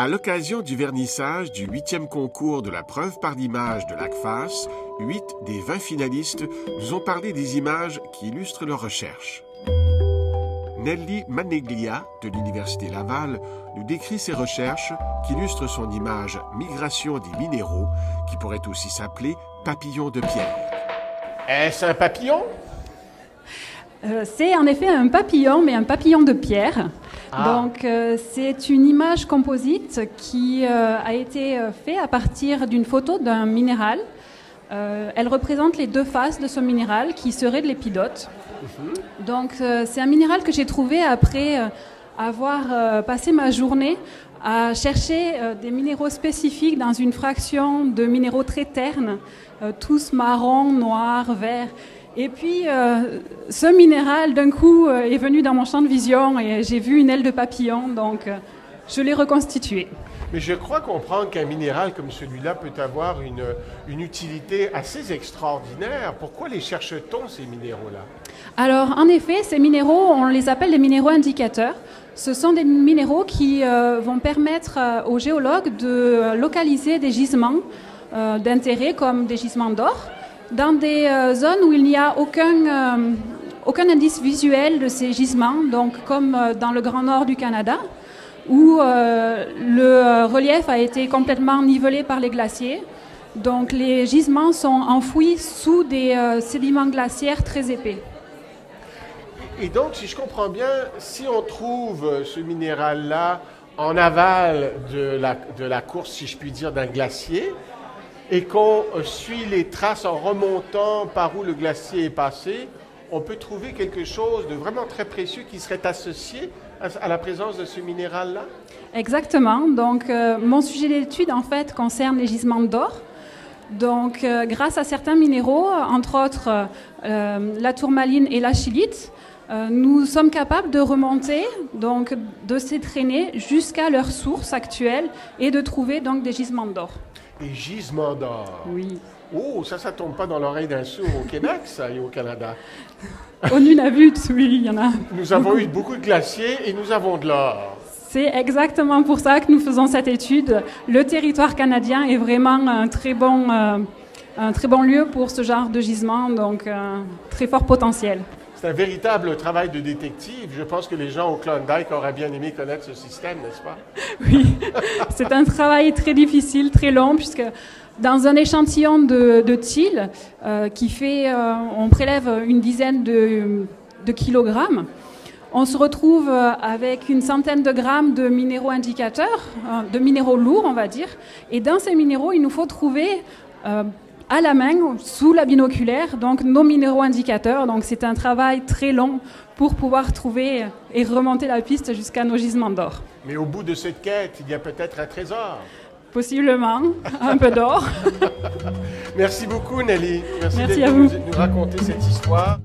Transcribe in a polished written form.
À l'occasion du vernissage du 8e concours de la preuve par l'image de l'ACFAS, 8 des 20 finalistes nous ont parlé des images qui illustrent leurs recherches. Nelly Maneglia, de l'Université Laval, nous décrit ses recherches qui illustrent son image « Migration des minéraux » qui pourrait aussi s'appeler « Papillon de pierre ». Est-ce un papillon? C'est en effet un papillon, mais un papillon de pierre. Ah. Donc c'est une image composite qui a été faite à partir d'une photo d'un minéral. Elle représente les deux faces de ce minéral qui serait de l'épidote. Donc c'est un minéral que j'ai trouvé après avoir passé ma journée à chercher des minéraux spécifiques dans une fraction de minéraux très ternes, tous marrons, noirs, verts. Et puis, ce minéral, d'un coup, est venu dans mon champ de vision et j'ai vu une aile de papillon, donc je l'ai reconstitué. Mais je crois comprendre qu'un minéral comme celui-là peut avoir une utilité assez extraordinaire. Pourquoi les cherche-t-on, ces minéraux-là? Alors, en effet, ces minéraux, on les appelle des minéraux indicateurs. Ce sont des minéraux qui vont permettre aux géologues de localiser des gisements d'intérêt, comme des gisements d'or, dans des zones où il n'y a aucun indice visuel de ces gisements, donc comme dans le Grand Nord du Canada, où le relief a été complètement nivelé par les glaciers. Donc les gisements sont enfouis sous des sédiments glaciaires très épais. Et donc, si je comprends bien, si on trouve ce minéral-là en aval de la course, si je puis dire, d'un glacier, et qu'on suit les traces en remontant par où le glacier est passé, on peut trouver quelque chose de vraiment très précieux qui serait associé à la présence de ce minéral-là? Exactement. Donc, mon sujet d'étude, en fait, concerne les gisements d'or. Donc, grâce à certains minéraux, entre autres la tourmaline et la schillite, nous sommes capables de remonter, donc de s'étraîner jusqu'à leur source actuelle et de trouver donc des gisements d'or. Des gisements d'or. Oui. Oh, ça tombe pas dans l'oreille d'un sourd au Québec, ça, et au Canada. Au Nunavut, oui, il y en a. Nous avons eu beaucoup de glaciers et nous avons de l'or. C'est exactement pour ça que nous faisons cette étude. Le territoire canadien est vraiment un très bon lieu pour ce genre de gisement, donc très fort potentiel. C'est un véritable travail de détective. Je pense que les gens au Klondike auraient bien aimé connaître ce système, n'est-ce pas? Oui, c'est un travail très difficile, très long, puisque dans un échantillon de til qui fait, on prélève une dizaine de kilogrammes, on se retrouve avec une centaine de grammes de minéraux indicateurs, de minéraux lourds, on va dire. Et dans ces minéraux, il nous faut trouver à la main, sous la binoculaire, donc nos minéraux indicateurs. Donc c'est un travail très long pour pouvoir trouver et remonter la piste jusqu'à nos gisements d'or. Mais au bout de cette quête, il y a peut-être un trésor. Possiblement, un peu d'or. Merci beaucoup, Nelly. Merci d'être à venue vous. nous raconter cette histoire.